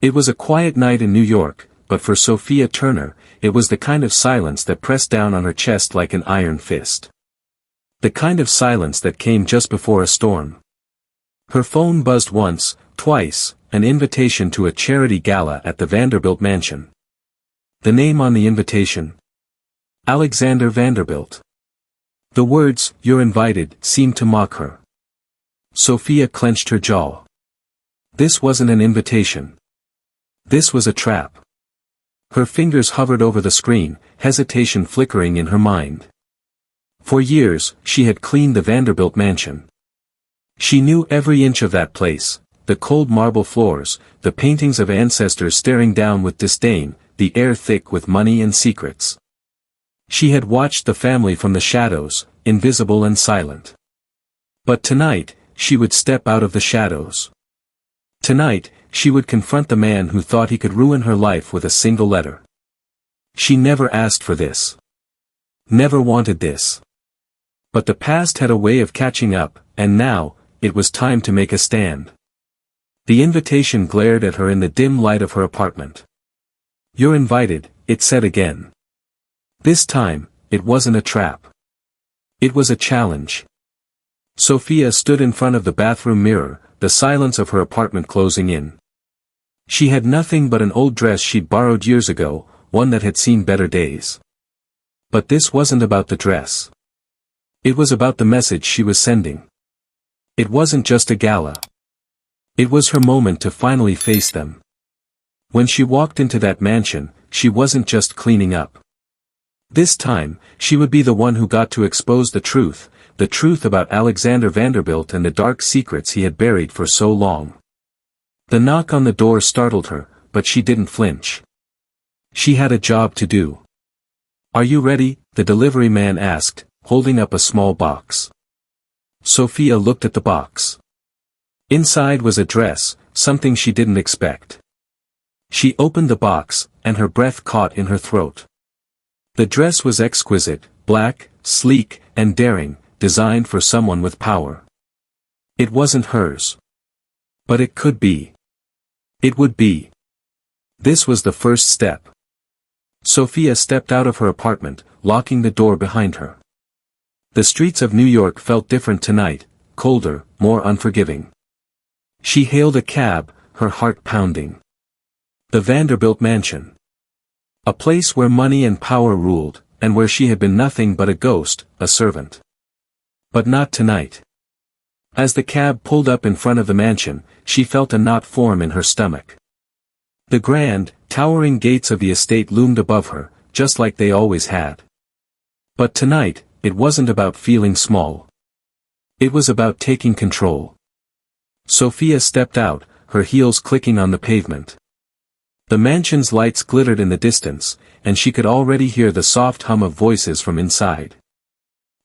It was a quiet night in New York, but for Sophia Turner, it was the kind of silence that pressed down on her chest like an iron fist. The kind of silence that came just before a storm. Her phone buzzed once, twice, an invitation to a charity gala at the Vanderbilt mansion. The name on the invitation? Alexander Vanderbilt. The words, "You're invited," seemed to mock her. Sophia clenched her jaw. This wasn't an invitation. This was a trap. Her fingers hovered over the screen, hesitation flickering in her mind. For years, she had cleaned the Vanderbilt mansion. She knew every inch of that place, the cold marble floors, the paintings of ancestors staring down with disdain, the air thick with money and secrets. She had watched the family from the shadows, invisible and silent. But tonight, she would step out of the shadows. Tonight, she would confront the man who thought he could ruin her life with a single letter. She never asked for this. Never wanted this. But the past had a way of catching up, and now, it was time to make a stand. The invitation glared at her in the dim light of her apartment. "You're invited," it said again. This time, it wasn't a trap. It was a challenge. Sophia stood in front of the bathroom mirror, the silence of her apartment closing in. She had nothing but an old dress she'd borrowed years ago, one that had seen better days. But this wasn't about the dress. It was about the message she was sending. It wasn't just a gala. It was her moment to finally face them. When she walked into that mansion, she wasn't just cleaning up. This time, she would be the one who got to expose the truth about Alexander Vanderbilt and the dark secrets he had buried for so long. The knock on the door startled her, but she didn't flinch. She had a job to do. "Are you ready?" the delivery man asked, holding up a small box. Sophia looked at the box. Inside was a dress, something she didn't expect. She opened the box, and her breath caught in her throat. The dress was exquisite, black, sleek, and daring, designed for someone with power. It wasn't hers. But it could be. It would be. This was the first step. Sophia stepped out of her apartment, locking the door behind her. The streets of New York felt different tonight, colder, more unforgiving. She hailed a cab, her heart pounding. The Vanderbilt mansion. A place where money and power ruled, and where she had been nothing but a ghost, a servant. But not tonight. As the cab pulled up in front of the mansion, she felt a knot form in her stomach. The grand, towering gates of the estate loomed above her, just like they always had. But tonight, it wasn't about feeling small. It was about taking control. Sophia stepped out, her heels clicking on the pavement. The mansion's lights glittered in the distance, and she could already hear the soft hum of voices from inside.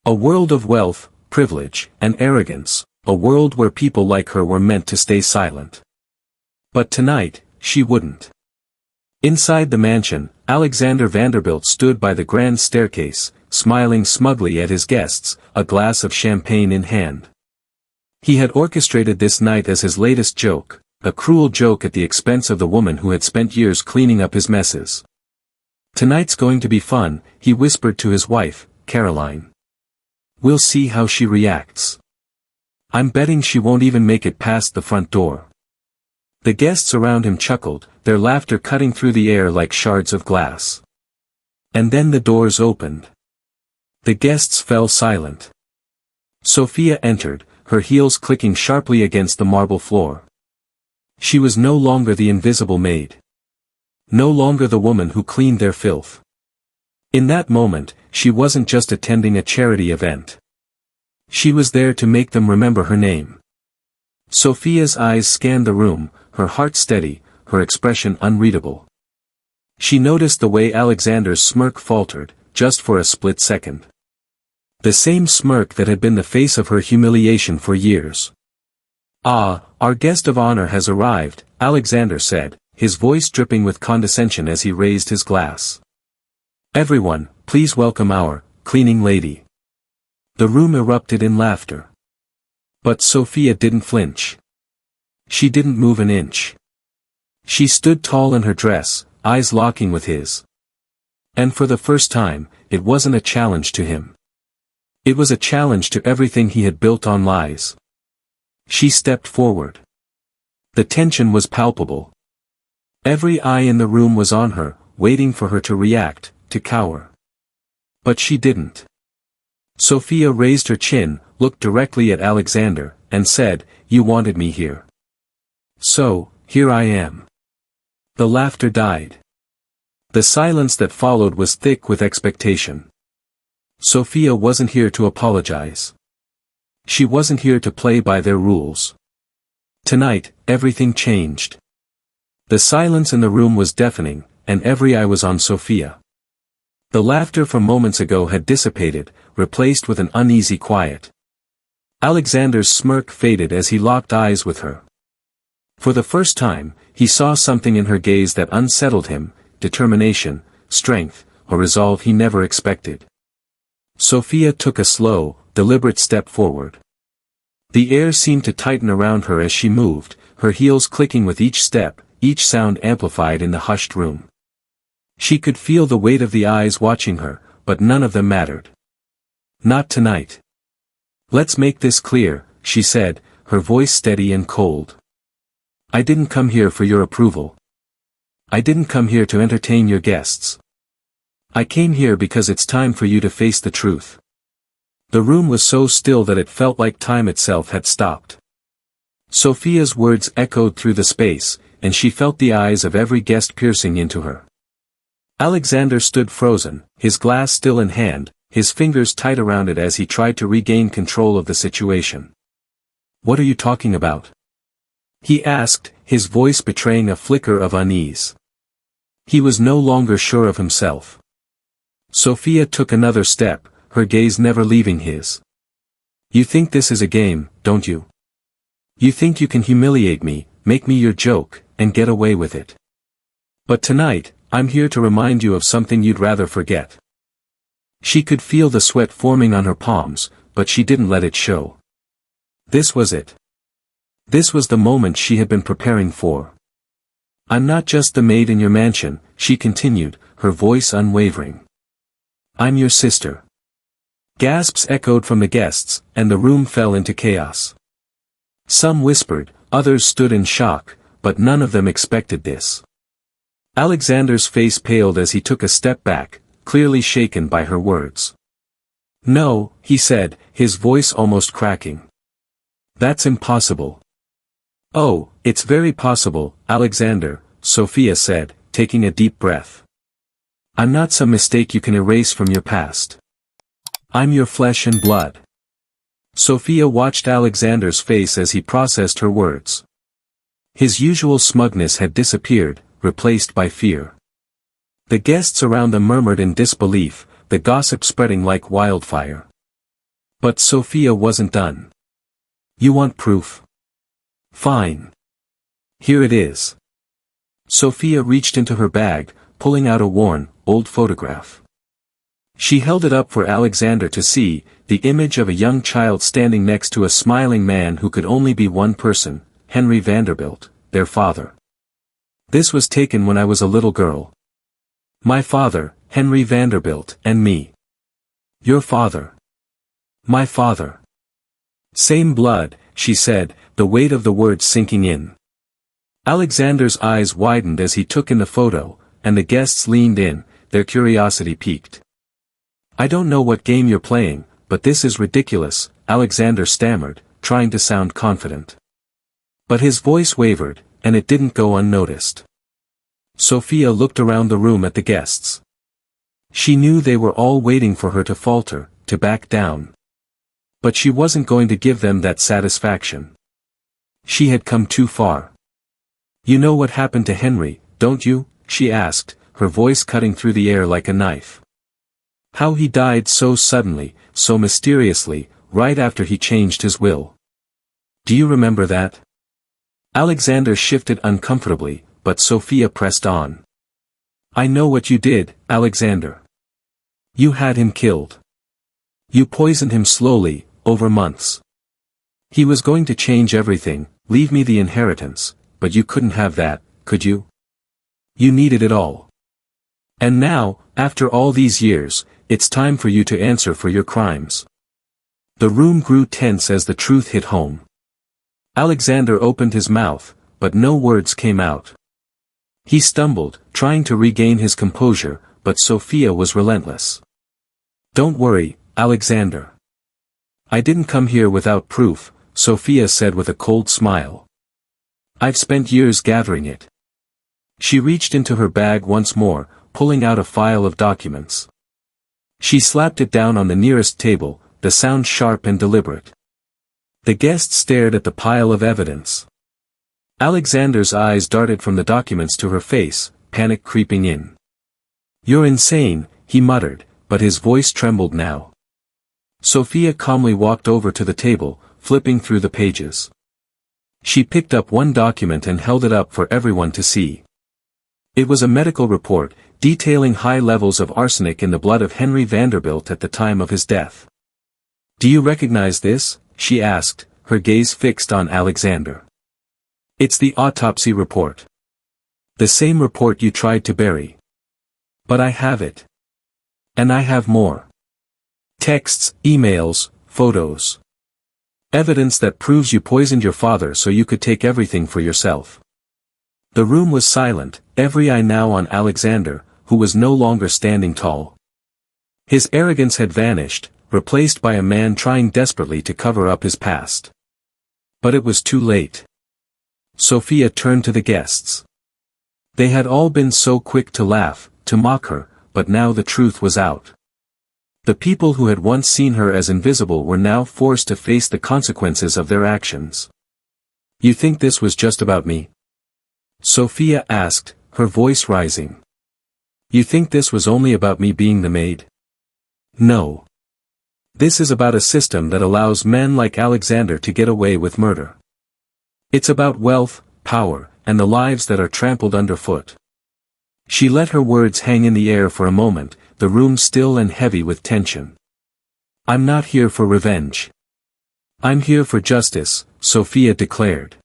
A world of wealth, privilege, and arrogance, a world where people like her were meant to stay silent. But tonight, she wouldn't. Inside the mansion, Alexander Vanderbilt stood by the grand staircase, smiling smugly at his guests, a glass of champagne in hand. He had orchestrated this night as his latest joke, a cruel joke at the expense of the woman who had spent years cleaning up his messes. "Tonight's going to be fun," he whispered to his wife, Caroline. "We'll see how she reacts. I'm betting she won't even make it past the front door." The guests around him chuckled, their laughter cutting through the air like shards of glass. And then the doors opened. The guests fell silent. Sophia entered, her heels clicking sharply against the marble floor. She was no longer the invisible maid. No longer the woman who cleaned their filth. In that moment, she wasn't just attending a charity event. She was there to make them remember her name. Sophia's eyes scanned the room, her heart steady, her expression unreadable. She noticed the way Alexander's smirk faltered, just for a split second. The same smirk that had been the face of her humiliation for years. "Ah, our guest of honor has arrived," Alexander said, his voice dripping with condescension as he raised his glass. "Everyone, please welcome our cleaning lady." The room erupted in laughter. But Sophia didn't flinch. She didn't move an inch. She stood tall in her dress, eyes locking with his. And for the first time, it wasn't a challenge to him. It was a challenge to everything he had built on lies. She stepped forward. The tension was palpable. Every eye in the room was on her, waiting for her to react, to cower. But she didn't. Sophia raised her chin, looked directly at Alexander, and said, "You wanted me here. So, here I am." The laughter died. The silence that followed was thick with expectation. Sophia wasn't here to apologize. She wasn't here to play by their rules. Tonight, everything changed. The silence in the room was deafening, and every eye was on Sophia. The laughter from moments ago had dissipated, replaced with an uneasy quiet. Alexander's smirk faded as he locked eyes with her. For the first time, he saw something in her gaze that unsettled him, determination, strength, a resolve he never expected. Sophia took a slow, deliberate step forward. The air seemed to tighten around her as she moved, her heels clicking with each step, each sound amplified in the hushed room. She could feel the weight of the eyes watching her, but none of them mattered. "Not tonight. Let's make this clear," she said, her voice steady and cold. "I didn't come here for your approval. I didn't come here to entertain your guests. I came here because it's time for you to face the truth." The room was so still that it felt like time itself had stopped. Sophia's words echoed through the space, and she felt the eyes of every guest piercing into her. Alexander stood frozen, his glass still in hand, his fingers tight around it as he tried to regain control of the situation. "What are you talking about?" he asked, his voice betraying a flicker of unease. He was no longer sure of himself. Sophia took another step, her gaze never leaving his. "You think this is a game, don't you? You think you can humiliate me, make me your joke, and get away with it. But tonight, I'm here to remind you of something you'd rather forget." She could feel the sweat forming on her palms, but she didn't let it show. This was it. This was the moment she had been preparing for. "I'm not just the maid in your mansion," she continued, her voice unwavering. "I'm your sister." Gasps echoed from the guests, and the room fell into chaos. Some whispered, others stood in shock, but none of them expected this. Alexander's face paled as he took a step back, clearly shaken by her words. "No," he said, his voice almost cracking. "That's impossible." "Oh, it's very possible, Alexander," Sophia said, taking a deep breath. "I'm not some mistake you can erase from your past. I'm your flesh and blood." Sophia watched Alexander's face as he processed her words. His usual smugness had disappeared, replaced by fear. The guests around them murmured in disbelief, the gossip spreading like wildfire. But Sophia wasn't done. "You want proof? Fine. Here it is." Sophia reached into her bag, pulling out a worn, old photograph. She held it up for Alexander to see, the image of a young child standing next to a smiling man who could only be one person, Henry Vanderbilt, their father. "This was taken when I was a little girl. My father, Henry Vanderbilt, and me. Your father. My father. Same blood," she said, the weight of the words sinking in. Alexander's eyes widened as he took in the photo, and the guests leaned in, their curiosity piqued. "I don't know what game you're playing, but this is ridiculous," Alexander stammered, trying to sound confident. But his voice wavered, and it didn't go unnoticed. Sophia looked around the room at the guests. She knew they were all waiting for her to falter, to back down. But she wasn't going to give them that satisfaction. She had come too far. "You know what happened to Henry, don't you?" she asked, her voice cutting through the air like a knife. "How he died so suddenly, so mysteriously, right after he changed his will. Do you remember that?" Alexander shifted uncomfortably, but Sophia pressed on. "I know what you did, Alexander. You had him killed. You poisoned him slowly, over months. He was going to change everything, leave me the inheritance, but you couldn't have that, could you? You needed it all. And now, after all these years, it's time for you to answer for your crimes. The room grew tense as the truth hit home. Alexander opened his mouth, but no words came out. He stumbled, trying to regain his composure, but Sophia was relentless. Don't worry, Alexander. I didn't come here without proof, Sophia said with a cold smile. I've spent years gathering it. She reached into her bag once more, pulling out a file of documents. She slapped it down on the nearest table, the sound sharp and deliberate. The guest stared at the pile of evidence. Alexander's eyes darted from the documents to her face, panic creeping in. You're insane, he muttered, but his voice trembled now. Sophia calmly walked over to the table, flipping through the pages. She picked up one document and held it up for everyone to see. It was a medical report, detailing high levels of arsenic in the blood of Henry Vanderbilt at the time of his death. Do you recognize this? She asked, her gaze fixed on Alexander. It's the autopsy report. The same report you tried to bury. But I have it. And I have more. Texts, emails, photos. Evidence that proves you poisoned your father so you could take everything for yourself. The room was silent, every eye now on Alexander, who was no longer standing tall. His arrogance had vanished, replaced by a man trying desperately to cover up his past. But it was too late. Sophia turned to the guests. They had all been so quick to laugh, to mock her, but now the truth was out. The people who had once seen her as invisible were now forced to face the consequences of their actions. You think this was just about me? Sophia asked, her voice rising. You think this was only about me being the maid? No. This is about a system that allows men like Alexander to get away with murder. It's about wealth, power, and the lives that are trampled underfoot. She let her words hang in the air for a moment, the room still and heavy with tension. I'm not here for revenge. I'm here for justice, Sophia declared.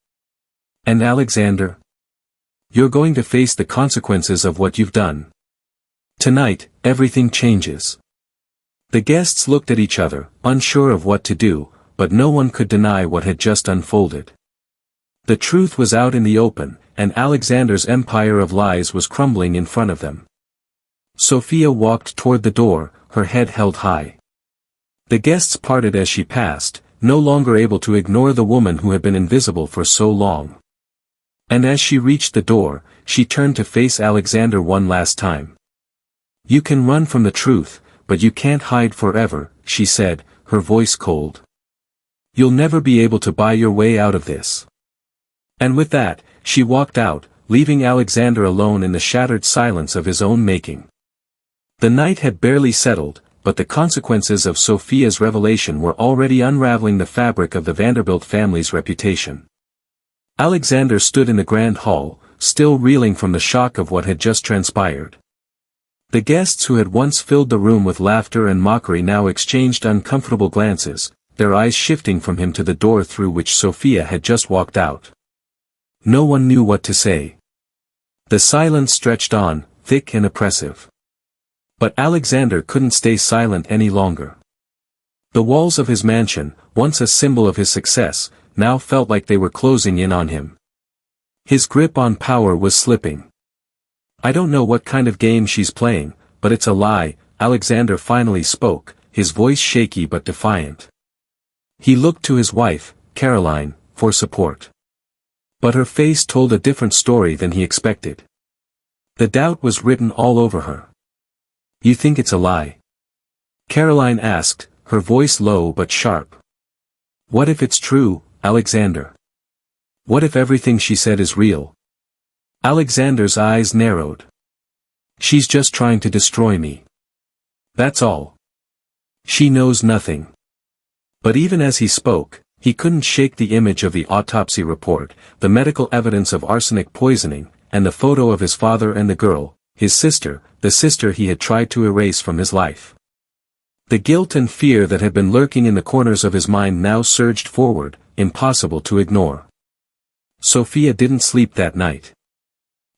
And Alexander? You're going to face the consequences of what you've done. Tonight, everything changes. The guests looked at each other, unsure of what to do, but no one could deny what had just unfolded. The truth was out in the open, and Alexander's empire of lies was crumbling in front of them. Sophia walked toward the door, her head held high. The guests parted as she passed, no longer able to ignore the woman who had been invisible for so long. And as she reached the door, she turned to face Alexander one last time. You can run from the truth, but you can't hide forever, she said, her voice cold. You'll never be able to buy your way out of this. And with that, she walked out, leaving Alexander alone in the shattered silence of his own making. The night had barely settled, but the consequences of Sophia's revelation were already unraveling the fabric of the Vanderbilt family's reputation. Alexander stood in the grand hall, still reeling from the shock of what had just transpired. The guests who had once filled the room with laughter and mockery now exchanged uncomfortable glances, their eyes shifting from him to the door through which Sophia had just walked out. No one knew what to say. The silence stretched on, thick and oppressive. But Alexander couldn't stay silent any longer. The walls of his mansion, once a symbol of his success, now felt like they were closing in on him. His grip on power was slipping. I don't know what kind of game she's playing, but it's a lie, Alexander finally spoke, his voice shaky but defiant. He looked to his wife, Caroline, for support. But her face told a different story than he expected. The doubt was written all over her. You think it's a lie? Caroline asked, her voice low but sharp. What if it's true, Alexander? What if everything she said is real? Alexander's eyes narrowed. She's just trying to destroy me. That's all. She knows nothing. But even as he spoke, he couldn't shake the image of the autopsy report, the medical evidence of arsenic poisoning, and the photo of his father and the girl, his sister, the sister he had tried to erase from his life. The guilt and fear that had been lurking in the corners of his mind now surged forward, impossible to ignore. Sophia didn't sleep that night.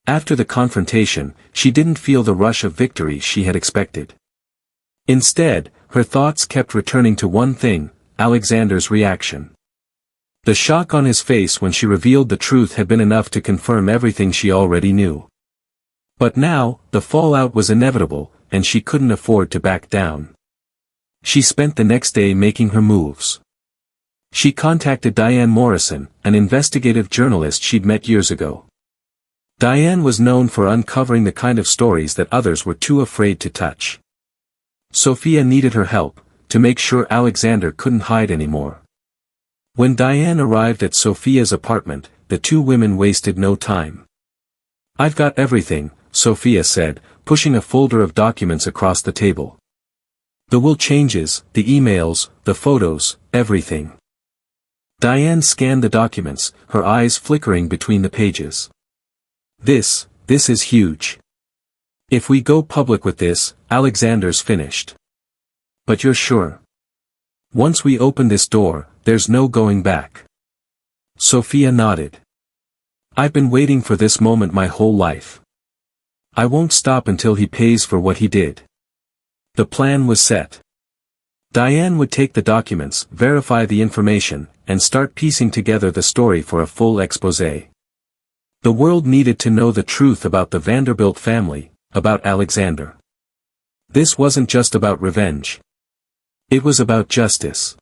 After the confrontation, she didn't feel the rush of victory she had expected. Instead, her thoughts kept returning to one thing: Alexander's reaction. The shock on his face when she revealed the truth had been enough to confirm everything she already knew. But now, the fallout was inevitable, and she couldn't afford to back down. She spent the next day making her moves. She contacted Diane Morrison, an investigative journalist she'd met years ago. Diane was known for uncovering the kind of stories that others were too afraid to touch. Sophia needed her help, to make sure Alexander couldn't hide anymore. When Diane arrived at Sophia's apartment, the two women wasted no time. "I've got everything," Sophia said, pushing a folder of documents across the table. "The will changes, the emails, the photos, everything." Diane scanned the documents, her eyes flickering between the pages. This is huge. If we go public with this, Alexander's finished." "But you're sure? Once we open this door, there's no going back." Sophia nodded. "I've been waiting for this moment my whole life. I won't stop until he pays for what he did." The plan was set. Diane would take the documents, verify the information, and start piecing together the story for a full exposé. The world needed to know the truth about the Vanderbilt family, about Alexander. This wasn't just about revenge. It was about justice.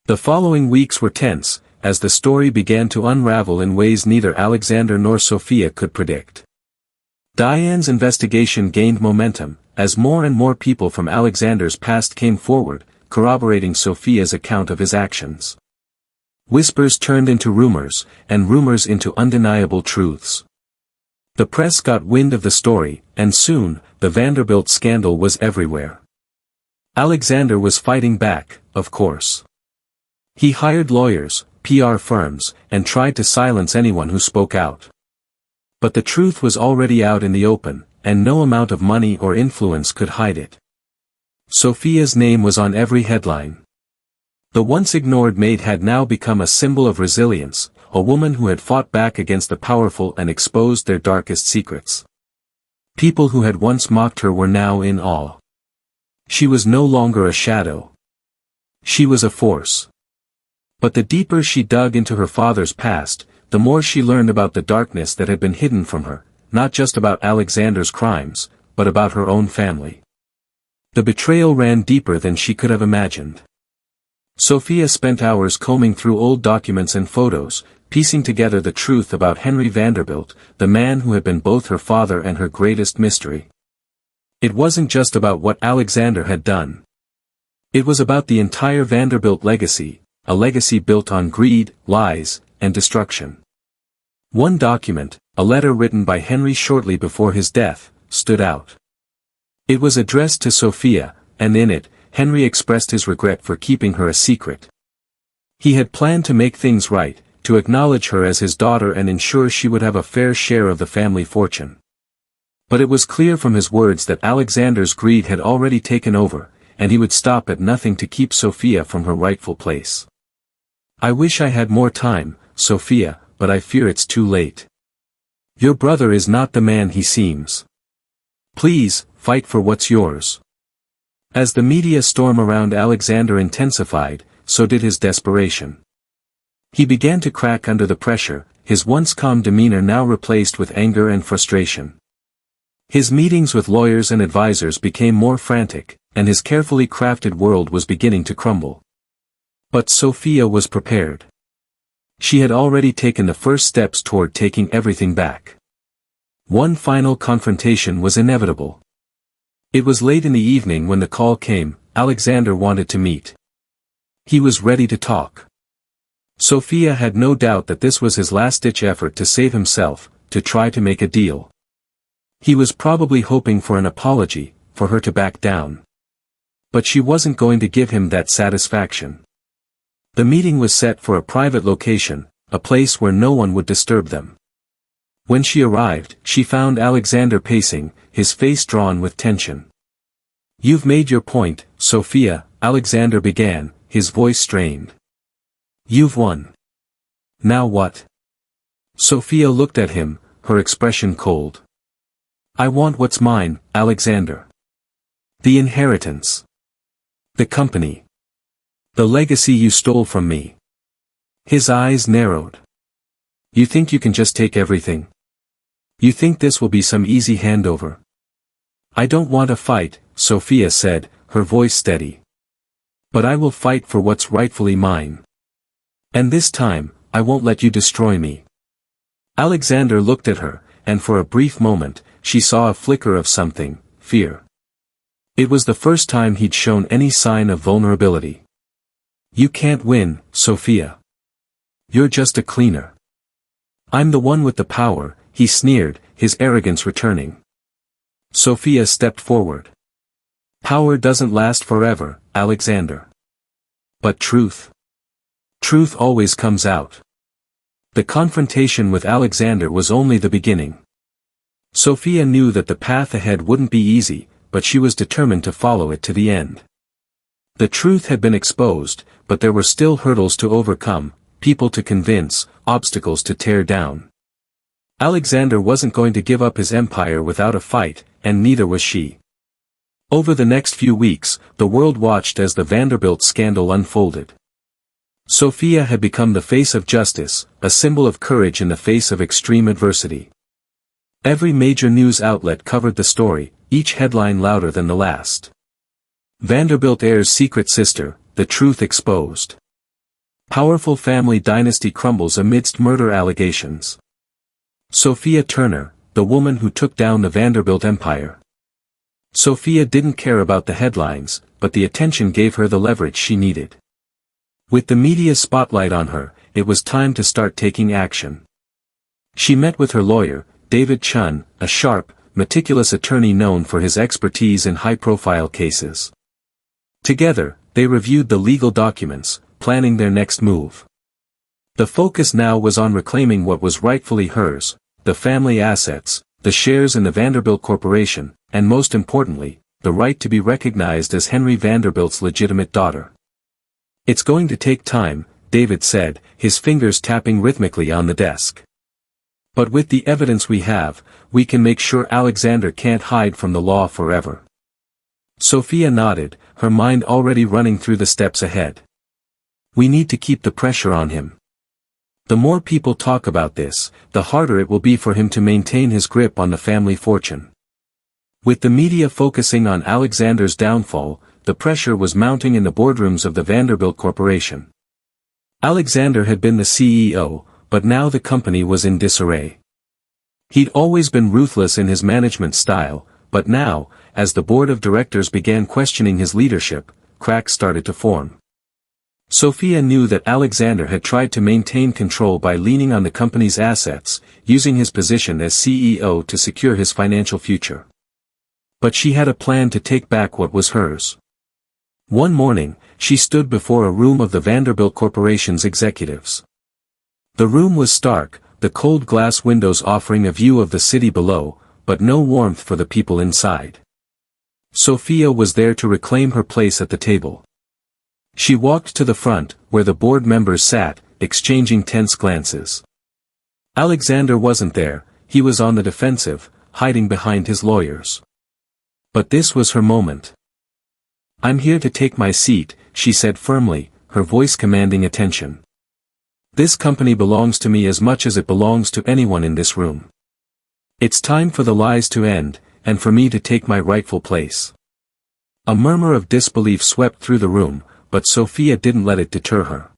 The following weeks were tense, as the story began to unravel in ways neither Alexander nor Sophia could predict. Diane's investigation gained momentum, as more and more people from Alexander's past came forward, corroborating Sophia's account of his actions. Whispers turned into rumors, and rumors into undeniable truths. The press got wind of the story, and soon, the Vanderbilt scandal was everywhere. Alexander was fighting back, of course. He hired lawyers, PR firms, and tried to silence anyone who spoke out. But the truth was already out in the open, and no amount of money or influence could hide it. Sophia's name was on every headline. The once ignored Maid had now become a symbol of resilience, a woman who had fought back against the powerful and exposed their darkest secrets. People who had once mocked her were now in awe. She was no longer a shadow. She was a force. But the deeper she dug into her father's past, the more she learned about the darkness that had been hidden from her, not just about Alexander's crimes, but about her own family. The betrayal ran deeper than she could have imagined. Sophia spent hours combing through old documents and photos, piecing together the truth about Henry Vanderbilt, the man who had been both her father and her greatest mystery. It wasn't just about what Alexander had done. It was about the entire Vanderbilt legacy, a legacy built on greed, lies, and destruction. One document, a letter written by Henry shortly before his death, stood out. It was addressed to Sophia, and in it, Henry expressed his regret for keeping her a secret. He had planned to make things right, to acknowledge her as his daughter and ensure she would have a fair share of the family fortune. But it was clear from his words that Alexander's greed had already taken over, and he would stop at nothing to keep Sophia from her rightful place. "I wish I had more time, Sophia, but I fear it's too late. Your brother is not the man he seems. Please, fight for what's yours." As the media storm around Alexander intensified, so did his desperation. He began to crack under the pressure, his once calm demeanor now replaced with anger and frustration. His meetings with lawyers and advisors became more frantic, and his carefully crafted world was beginning to crumble. But Sophia was prepared. She had already taken the first steps toward taking everything back. One final confrontation was inevitable. It was late in the evening when the call came. Alexander wanted to meet. He was ready to talk. Sophia had no doubt that this was his last-ditch effort to save himself, to try to make a deal. He was probably hoping for an apology, for her to back down. But she wasn't going to give him that satisfaction. The meeting was set for a private location, a place where no one would disturb them. When she arrived, she found Alexander pacing, his face drawn with tension. "You've made your point, Sophia," Alexander began, his voice strained. "You've won. Now what?" Sophia looked at him, her expression cold. "I want what's mine, Alexander. The inheritance. The company. The legacy you stole from me." His eyes narrowed. "You think you can just take everything? You think this will be some easy handover?" "I don't want a fight," Sophia said, her voice steady. "But I will fight for what's rightfully mine. And this time, I won't let you destroy me." Alexander looked at her, and for a brief moment, she saw a flicker of something, fear. It was the first time he'd shown any sign of vulnerability. "You can't win, Sophia. You're just a cleaner." "I'm the one with the power," he sneered, his arrogance returning. Sophia stepped forward. "Power doesn't last forever, Alexander. But truth? Truth always comes out." The confrontation with Alexander was only the beginning. Sophia knew that the path ahead wouldn't be easy, but she was determined to follow it to the end. The truth had been exposed, but there were still hurdles to overcome, people to convince, obstacles to tear down. Alexander wasn't going to give up his empire without a fight, and neither was she. Over the next few weeks, the world watched as the Vanderbilt scandal unfolded. Sophia had become the face of justice, a symbol of courage in the face of extreme adversity. Every major news outlet covered the story, each headline louder than the last. Vanderbilt heir's secret sister, the truth exposed. Powerful family dynasty crumbles amidst murder allegations. Sophia Turner, the woman who took down the Vanderbilt empire. Sophia didn't care about the headlines, but the attention gave her the leverage she needed. With the media spotlight on her, it was time to start taking action. She met with her lawyer, David Chun, a sharp, meticulous attorney known for his expertise in high-profile cases. Together, they reviewed the legal documents, planning their next move. The focus now was on reclaiming what was rightfully hers, the family assets, the shares in the Vanderbilt Corporation, and most importantly, the right to be recognized as Henry Vanderbilt's legitimate daughter. "It's going to take time," David said, his fingers tapping rhythmically on the desk. "But with the evidence we have, we can make sure Alexander can't hide from the law forever." Sophia nodded, her mind already running through the steps ahead. "We need to keep the pressure on him. The more people talk about this, the harder it will be for him to maintain his grip on the family fortune." With the media focusing on Alexander's downfall, the pressure was mounting in the boardrooms of the Vanderbilt Corporation. Alexander had been the CEO, but now the company was in disarray. He'd always been ruthless in his management style, but now, as the board of directors began questioning his leadership, cracks started to form. Sophia knew that Alexander had tried to maintain control by leaning on the company's assets, using his position as CEO to secure his financial future. But she had a plan to take back what was hers. One morning, she stood before a room of the Vanderbilt Corporation's executives. The room was stark, the cold glass windows offering a view of the city below, but no warmth for the people inside. Sophia was there to reclaim her place at the table. She walked to the front, where the board members sat, exchanging tense glances. Alexander wasn't there, he was on the defensive, hiding behind his lawyers. But this was her moment. "I'm here to take my seat," she said firmly, her voice commanding attention. "This company belongs to me as much as it belongs to anyone in this room. It's time for the lies to end, and for me to take my rightful place." A murmur of disbelief swept through the room, but Sophia didn't let it deter her.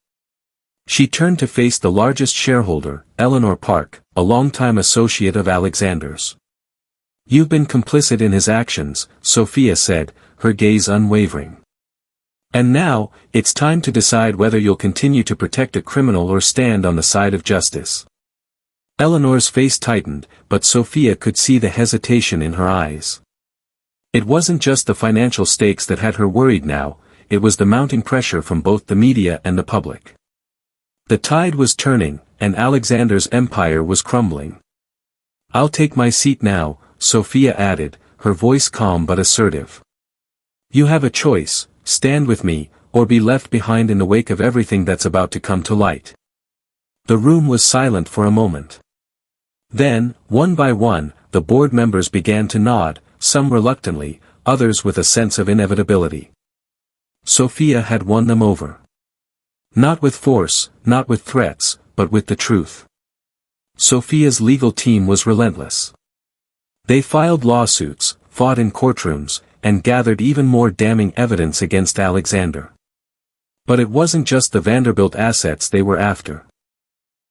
She turned to face the largest shareholder, Eleanor Park, a longtime associate of Alexander's. "You've been complicit in his actions," Sophia said, her gaze unwavering. "And now, it's time to decide whether you'll continue to protect a criminal or stand on the side of justice." Eleanor's face tightened, but Sophia could see the hesitation in her eyes. It wasn't just the financial stakes that had her worried now, it was the mounting pressure from both the media and the public. The tide was turning, and Alexander's empire was crumbling. "I'll take my seat now," Sophia added, her voice calm but assertive. "You have a choice, stand with me, or be left behind in the wake of everything that's about to come to light." The room was silent for a moment. Then, one by one, the board members began to nod, some reluctantly, others with a sense of inevitability. Sophia had won them over. Not with force, not with threats, but with the truth. Sophia's legal team was relentless. They filed lawsuits, fought in courtrooms, and gathered even more damning evidence against Alexander. But it wasn't just the Vanderbilt assets they were after.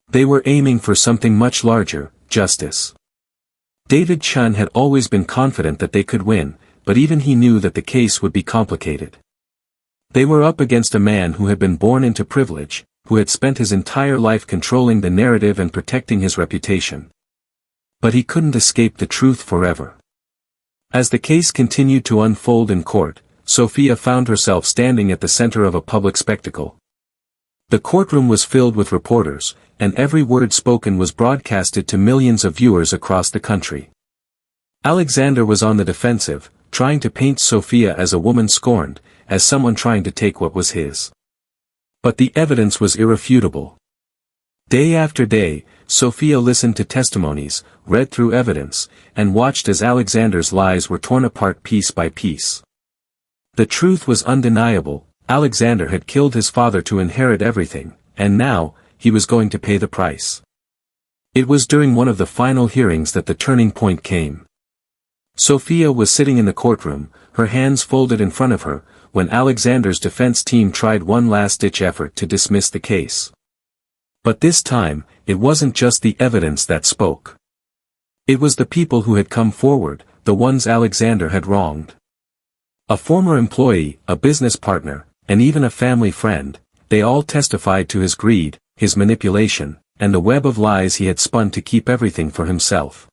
They were aiming for something much larger: justice. David Chun had always been confident that they could win, but even he knew that the case would be complicated. They were up against a man who had been born into privilege, who had spent his entire life controlling the narrative and protecting his reputation. But he couldn't escape the truth forever. As the case continued to unfold in court, Sophia found herself standing at the center of a public spectacle. The courtroom was filled with reporters, and every word spoken was broadcasted to millions of viewers across the country. Alexander was on the defensive, trying to paint Sophia as a woman scorned, as someone trying to take what was his. But the evidence was irrefutable. Day after day, Sophia listened to testimonies, read through evidence, and watched as Alexander's lies were torn apart piece by piece. The truth was undeniable: Alexander had killed his father to inherit everything, and now, he was going to pay the price. It was during one of the final hearings that the turning point came. Sophia was sitting in the courtroom, her hands folded in front of her, when Alexander's defense team tried one last-ditch effort to dismiss the case. But this time, it wasn't just the evidence that spoke. It was the people who had come forward, the ones Alexander had wronged. A former employee, a business partner, and even a family friend, they all testified to his greed, his manipulation, and the web of lies he had spun to keep everything for himself.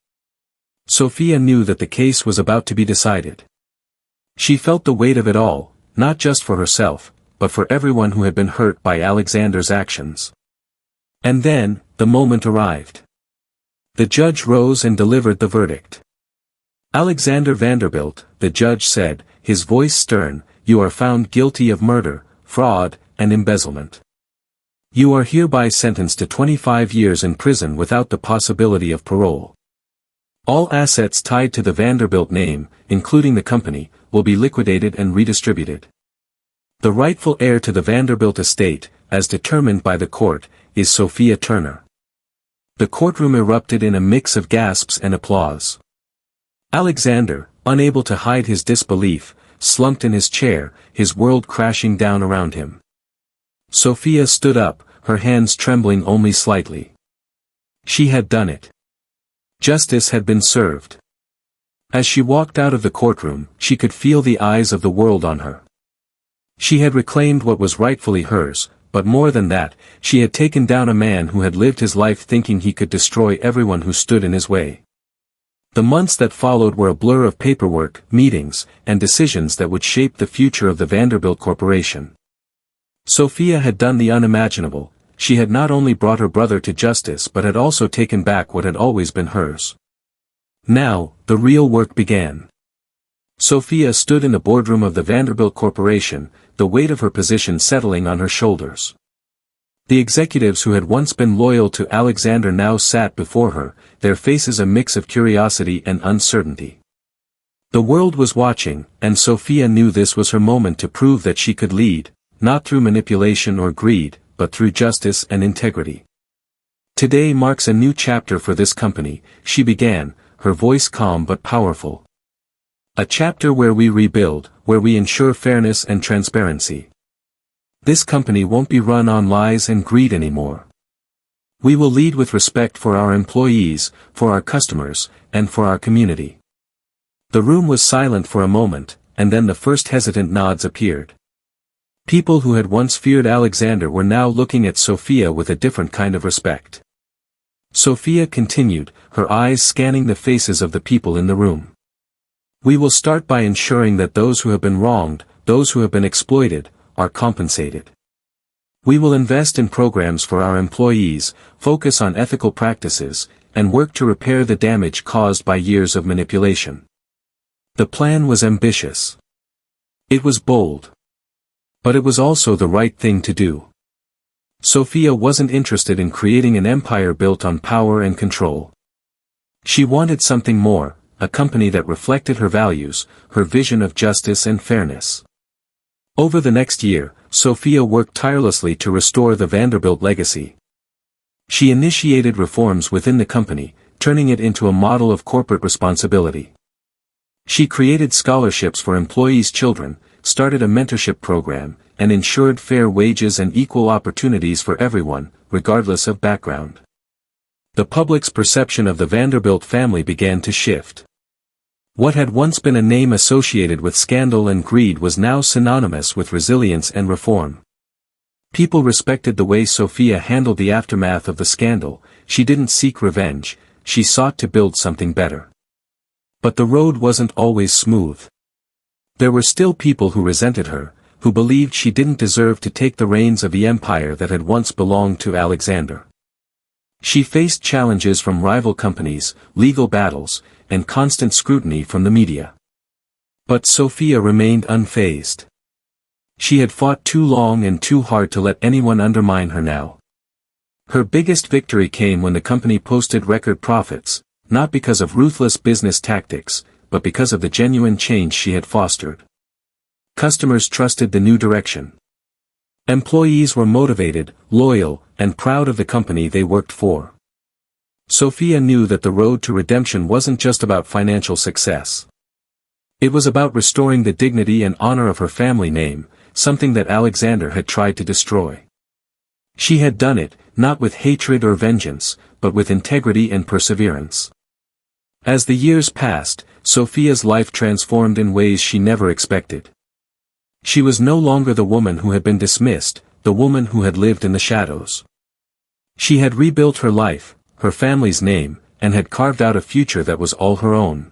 Sophia knew that the case was about to be decided. She felt the weight of it all, not just for herself, but for everyone who had been hurt by Alexander's actions. And then, the moment arrived. The judge rose and delivered the verdict. Alexander Vanderbilt, the judge said, his voice stern, "You are found guilty of murder, fraud, and embezzlement. You are hereby sentenced to 25 years in prison without the possibility of parole. All assets tied to the Vanderbilt name, including the company, will be liquidated and redistributed. The rightful heir to the Vanderbilt estate, as determined by the court, is Sophia Turner." The courtroom erupted in a mix of gasps and applause. Alexander, unable to hide his disbelief, slumped in his chair, his world crashing down around him. Sophia stood up, her hands trembling only slightly. She had done it. Justice had been served. As she walked out of the courtroom, she could feel the eyes of the world on her. She had reclaimed what was rightfully hers, but more than that, she had taken down a man who had lived his life thinking he could destroy everyone who stood in his way. The months that followed were a blur of paperwork, meetings, and decisions that would shape the future of the Vanderbilt Corporation. Sophia had done the unimaginable. She had not only brought her brother to justice but had also taken back what had always been hers. Now, the real work began. Sophia stood in the boardroom of the Vanderbilt Corporation, the weight of her position settling on her shoulders. The executives who had once been loyal to Alexander now sat before her, their faces a mix of curiosity and uncertainty. The world was watching, and Sophia knew this was her moment to prove that she could lead, not through manipulation or greed, but through justice and integrity. "Today marks a new chapter for this company," she began, her voice calm but powerful. "A chapter where we rebuild, where we ensure fairness and transparency. This company won't be run on lies and greed anymore. We will lead with respect for our employees, for our customers, and for our community." The room was silent for a moment, and then the first hesitant nods appeared. People who had once feared Alexander were now looking at Sophia with a different kind of respect. Sophia continued, her eyes scanning the faces of the people in the room. "We will start by ensuring that those who have been wronged, those who have been exploited, are compensated. We will invest in programs for our employees, focus on ethical practices, and work to repair the damage caused by years of manipulation." The plan was ambitious. It was bold. But it was also the right thing to do. Sophia wasn't interested in creating an empire built on power and control. She wanted something more, a company that reflected her values, her vision of justice and fairness. Over the next year, Sophia worked tirelessly to restore the Vanderbilt legacy. She initiated reforms within the company, turning it into a model of corporate responsibility. She created scholarships for employees' children, started a mentorship program, and ensured fair wages and equal opportunities for everyone, regardless of background. The public's perception of the Vanderbilt family began to shift. What had once been a name associated with scandal and greed was now synonymous with resilience and reform. People respected the way Sophia handled the aftermath of the scandal. She didn't seek revenge, she sought to build something better. But the road wasn't always smooth. There were still people who resented her, who believed she didn't deserve to take the reins of the empire that had once belonged to Alexander. She faced challenges from rival companies, legal battles, and constant scrutiny from the media. But Sophia remained unfazed. She had fought too long and too hard to let anyone undermine her now. Her biggest victory came when the company posted record profits, not because of ruthless business tactics, but because of the genuine change she had fostered. Customers trusted the new direction. Employees were motivated, loyal, and proud of the company they worked for. Sophia knew that the road to redemption wasn't just about financial success. It was about restoring the dignity and honor of her family name, something that Alexander had tried to destroy. She had done it, not with hatred or vengeance, but with integrity and perseverance. As the years passed, Sophia's life transformed in ways she never expected. She was no longer the woman who had been dismissed, the woman who had lived in the shadows. She had rebuilt her life, her family's name, and had carved out a future that was all her own.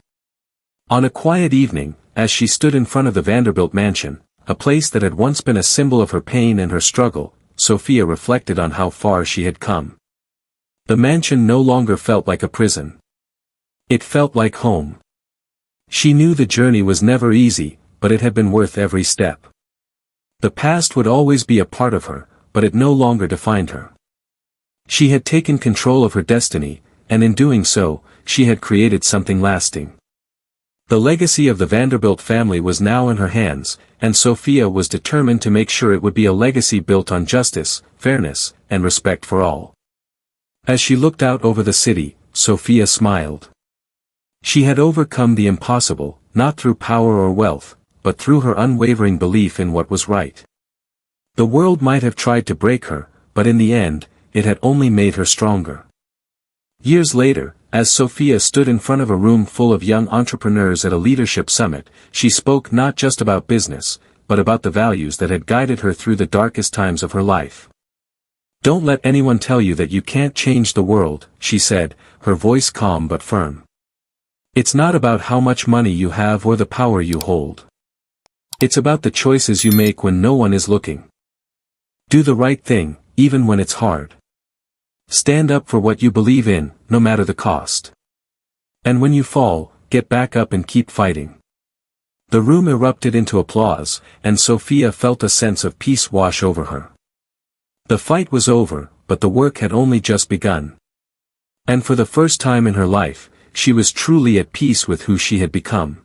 On a quiet evening, as she stood in front of the Vanderbilt mansion, a place that had once been a symbol of her pain and her struggle, Sophia reflected on how far she had come. The mansion no longer felt like a prison. It felt like home. She knew the journey was never easy, but it had been worth every step. The past would always be a part of her, but it no longer defined her. She had taken control of her destiny, and in doing so, she had created something lasting. The legacy of the Vanderbilt family was now in her hands, and Sophia was determined to make sure it would be a legacy built on justice, fairness, and respect for all. As she looked out over the city, Sophia smiled. She had overcome the impossible, not through power or wealth, but through her unwavering belief in what was right. The world might have tried to break her, but in the end, it had only made her stronger. Years later, as Sophia stood in front of a room full of young entrepreneurs at a leadership summit, she spoke not just about business, but about the values that had guided her through the darkest times of her life. "Don't let anyone tell you that you can't change the world," she said, her voice calm but firm. "It's not about how much money you have or the power you hold. It's about the choices you make when no one is looking. Do the right thing, even when it's hard. Stand up for what you believe in, no matter the cost. And when you fall, get back up and keep fighting." The room erupted into applause, and Sophia felt a sense of peace wash over her. The fight was over, but the work had only just begun. And for the first time in her life, she was truly at peace with who she had become.